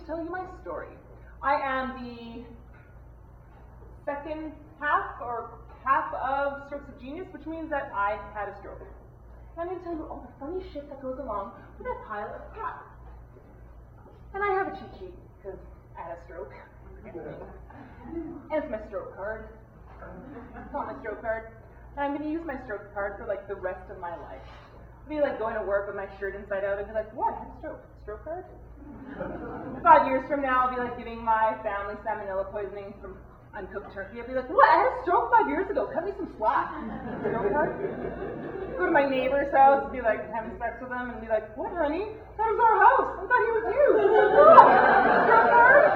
tell you my story. I am the second half of Strokes of Genius, which means that I had a stroke. I'm going to tell you all the funny shit that goes along with that pile of crap. And I have a cheat sheet, because I had a stroke. And it's my stroke card. It's on my stroke card. And I'm going to use my stroke card for like the rest of my life. I'll be like going to work with my shirt inside out and be like, what? I had a stroke. Stroke card? 5 years from now, I'll be like giving my family salmonella poisoning from uncooked turkey. I'll be like, what? I had a stroke 5 years ago. Cut me some slack. Stroke card? Go to my neighbor's house and be like having sex with them and be like, what, honey? That was our house. I thought he was you. What? Stroke card?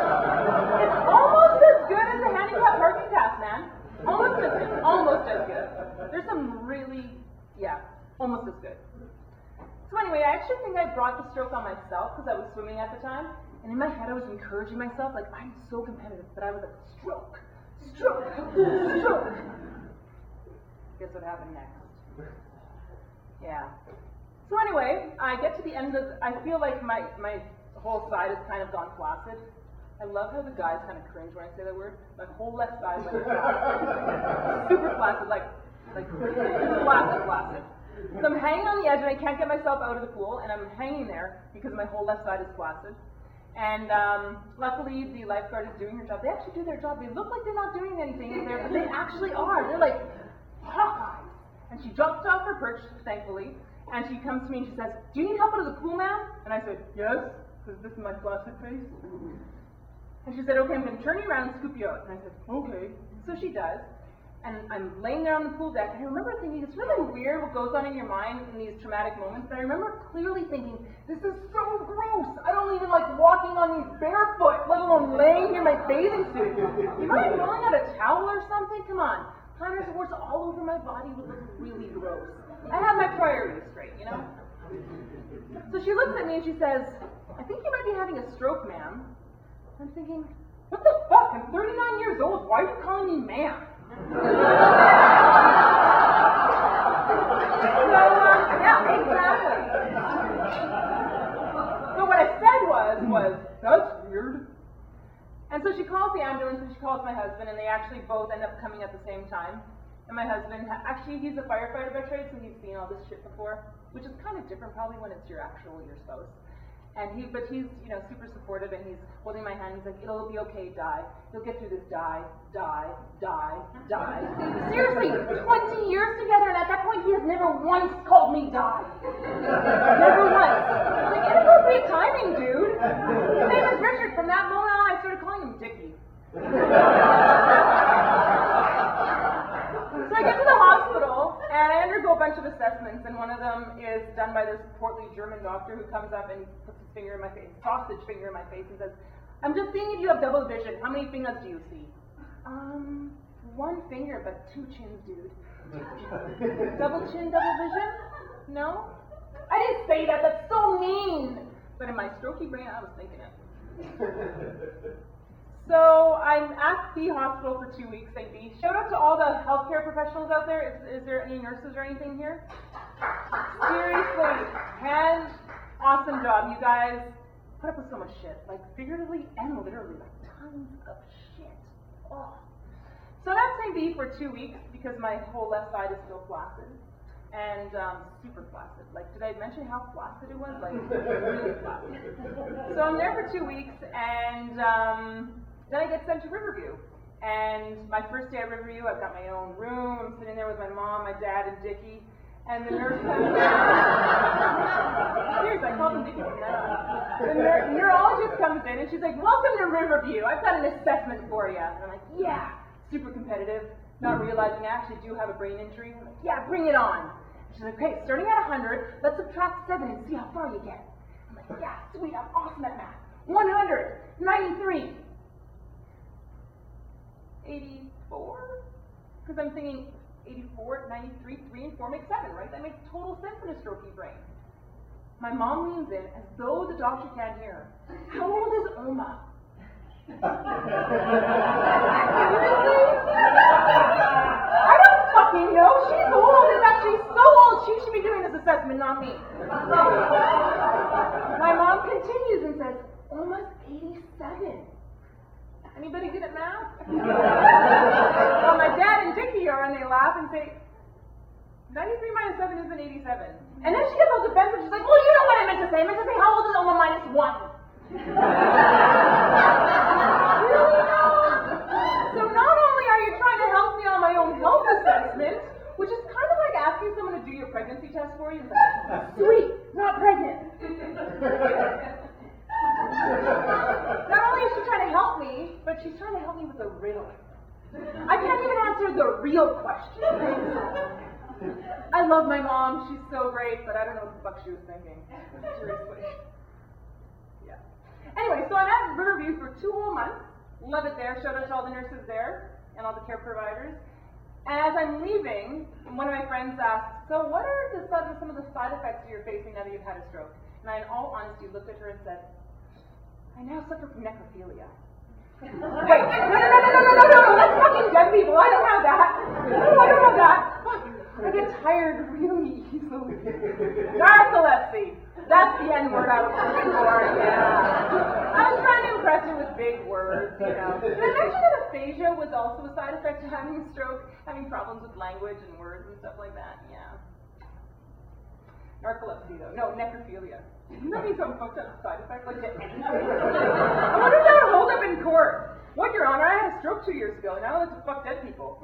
It's almost as good as a handicap parking pass, man. Almost as good. Almost as good. There's some really, almost as good. So anyway, I actually think I brought the stroke on myself because I was swimming at the time. And in my head, I was encouraging myself, like, I'm so competitive. But I was like, stroke, stroke, stroke. Guess what happened next? Yeah. So anyway, I get to the end of, I feel like my whole side has kind of gone flaccid. I love how the guys kind of cringe when I say that word. My whole left side went flaccid. Super flaccid, like flaccid. So I'm hanging on the edge and I can't get myself out of the pool, and I'm hanging there because my whole left side is flaccid. And luckily the lifeguard is doing her job. They actually do their job. They look like they're not doing anything in there, but they actually are. They're like Hawkeyes. And she jumps off her perch, thankfully, and she comes to me and she says, do you need help out of the pool, ma'am? And I said, yes, because this is my flaccid face. And she said, okay, I'm going to turn you around and scoop you out. And I said, okay. So she does. And I'm laying there on the pool deck, and I remember thinking, it's really weird what goes on in your mind in these traumatic moments, but I remember clearly thinking, this is so gross. I don't even like walking on these barefoot, let alone laying in my bathing suit. Am I rolling out a towel or something? Come on. Planners warts all over my body would look really gross. I have my priorities straight, you know? So she looks at me and she says, I think you might be having a stroke, ma'am. I'm thinking, what the fuck? I'm 39 years old. Why are you calling me ma'am? Exactly. So what I said was, that's weird. And so she calls the ambulance and she calls my husband, and they actually both end up coming at the same time. And my husband, actually he's a firefighter by trade, so he's seen all this shit before, which is kind of different probably when it's your spouse. And but he's, super supportive, and he's holding my hand. He's like, it'll be okay, die. You'll get through this, die. Seriously, 20 years together, and at that point, he has never once called me die. Never once. It's like, inappropriate timing, dude. His name is Richard. From that moment on, I started calling him Dickie. So I get to the hospital, and I undergo a bunch of assessments, and one of them is done by this portly German doctor who comes up and puts his finger in my face, sausage finger in my face, and says, I'm just seeing if you have double vision. How many fingers do you see? One finger, but two chins, dude. Double chin, double vision? No? I didn't say that. That's so mean. But in my strokey brain, I was thinking it. So I'm at the hospital for 2 weeks, St. B. Shout out to all the healthcare professionals out there. Is there any nurses or anything here? Seriously, awesome job. You guys put up with so much shit, like figuratively and literally, like tons of shit. Oh. So I'm at St. B for 2 weeks because my whole left side is still flaccid. And super flaccid. Like, did I mention how flaccid it was? Like, really flaccid. So I'm there for 2 weeks, and then I get sent to Riverview. And my first day at Riverview, I've got my own room. I'm sitting there with my mom, my dad, and Dickie. And the nurse comes in. Seriously, I call them Dickie from now on. The neurologist comes in, and she's like, welcome to Riverview. I've got an assessment for you. And I'm like, yeah. Super competitive. Not realizing I actually do have a brain injury. I'm like, yeah, bring it on. And she's like, okay, starting at 100, let's subtract 7 and see how far you get. I'm like, yeah, sweet, I'm awesome at math. 100, 93, 84? Because I'm thinking 84, 93, 3 and 4 make 7, right? That makes total sense in a strokey brain. My mom leans in as though the doctor can't hear her. How old is Oma? I don't fucking know. She's old. In fact, she's so old, she should be doing this assessment, not me. My mom continues and says, almost 87. Anybody good at math? Well, my dad and Dickie are, and they laugh and say, 93 minus 7 isn't 87. And then she gets all defensive. She's like, well, you know what I meant to say. I meant to say, how old is Oma minus 1? Really? So not only are you trying to help me on my own health assessment, which is kind of like asking someone to do your pregnancy test for you. It's like, sweet, not pregnant. Not only is she trying to help me, but she's trying to help me with a riddle. I can't even answer the real question. I love my mom, she's so great, but I don't know what the fuck she was thinking. Seriously. Yeah. Anyway, so I'm at Riverview for 2 whole months. Love it there. Shout out to all the nurses there and all the care providers. As I'm leaving, one of my friends asked, so what are some of the side effects you're facing now that you've had a stroke? And I, in all honesty, looked at her and said, I now suffer from necrophilia. Wait, no, that's fucking dead people. I don't have that. No, I don't have that. Fuck, I get tired really easily. Narcolepsy. That's the N word I was looking for, yeah. I was trying to impress her with big words, you know. Did I mention that aphasia was also a side effect of having a stroke? Having problems with language and words and stuff like that, yeah. Narcolepsy, though. No, necrophilia. Isn't that mean some fucked up side effect? Like, I wonder if that would hold up in court. What, Your Honor? I had a stroke 2 years ago, and I like to fuck dead people.